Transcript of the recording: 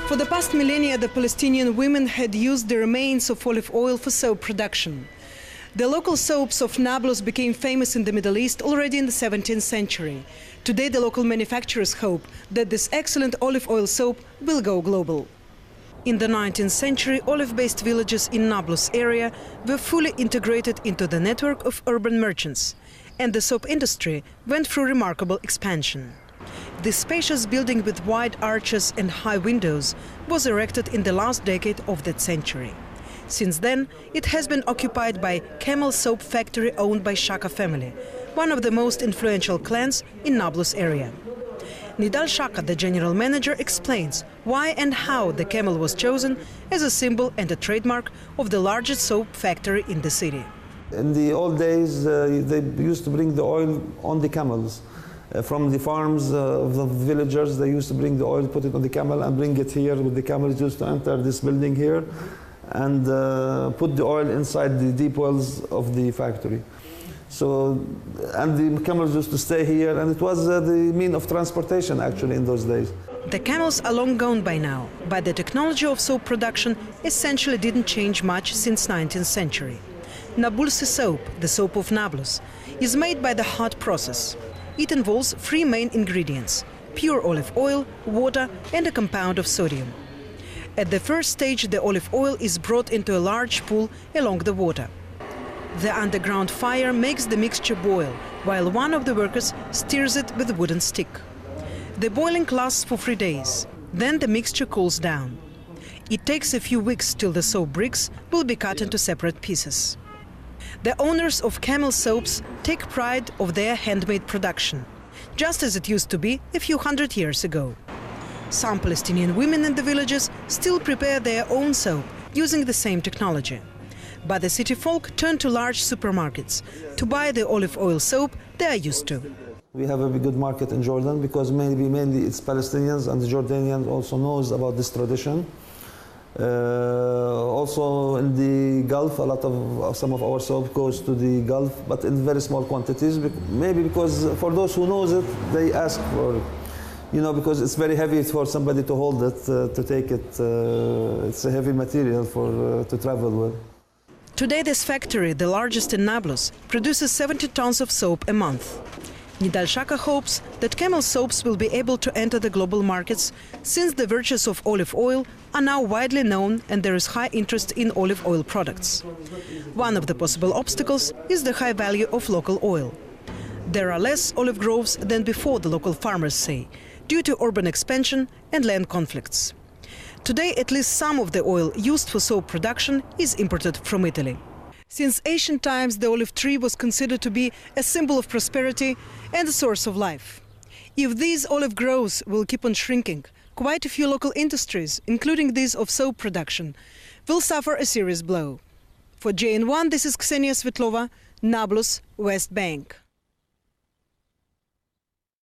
For the past millennia, the Palestinian women had used the remains of olive oil for soap production. The local soaps of Nablus became famous in the Middle East already in the 17th century. Today, the local manufacturers hope that this excellent olive oil soap will go global. In the 19th century, olive-based villages in Nablus area were fully integrated into the network of urban merchants, and the soap industry went through remarkable expansion. This spacious building with wide arches and high windows was erected in the last decade of that century. Since then, it has been occupied by camel soap factory owned by Shaka family, one of the most influential clans in Nablus area. Nidal Shaka, the general manager, explains why and how the camel was chosen as a symbol and a trademark of the largest soap factory in the city. In the old days, they used to bring the oil on the camels. From the farms of the villagers, they used to bring the oil, put it on the camel and bring it here with the camels used to enter this building here and put the oil inside the deep wells of the factory. So, and the camels used to stay here, and it was the mean of transportation actually in those days. The camels are long gone by now, but the technology of soap production essentially didn't change much since 19th century. Nablus soap, the soap of Nablus, is made by the hot process. It involves three main ingredients: pure olive oil, water and a compound of sodium. At the first stage, the olive oil is brought into a large pool along the water. The underground fire makes the mixture boil, while one of the workers stirs it with a wooden stick. The boiling lasts for 3 days. Then the mixture cools down. It takes a few weeks till the soap bricks will be cut into separate pieces. The owners of camel soaps take pride of their handmade production, just as it used to be a few hundred years ago. Some Palestinian women in the villages still prepare their own soap using the same technology. But the city folk turn to large supermarkets to buy the olive oil soap they are used to. We have a good market in Jordan because mainly it's Palestinians, and the Jordanians also knows about this tradition. Also in the Gulf, some of our soap goes to the Gulf, but in very small quantities. Maybe because for those who knows it, they ask for it. You know, because it's very heavy for somebody to hold it, to take it. It's a heavy material to travel with. Today, this factory, the largest in Nablus, produces 70 tons of soap a month. Nidal Shaka hopes that camel soaps will be able to enter the global markets, since the virtues of olive oil are now widely known and there is high interest in olive oil products. One of the possible obstacles is the high value of local oil. There are less olive groves than before, the local farmers say, due to urban expansion and land conflicts. Today, at least some of the oil used for soap production is imported from Italy. Since ancient times, the olive tree was considered to be a symbol of prosperity and a source of life. If these olive groves will keep on shrinking, quite a few local industries, including these of soap production, will suffer a serious blow. For JN1, this is Ksenia Svetlova, Nablus, West Bank.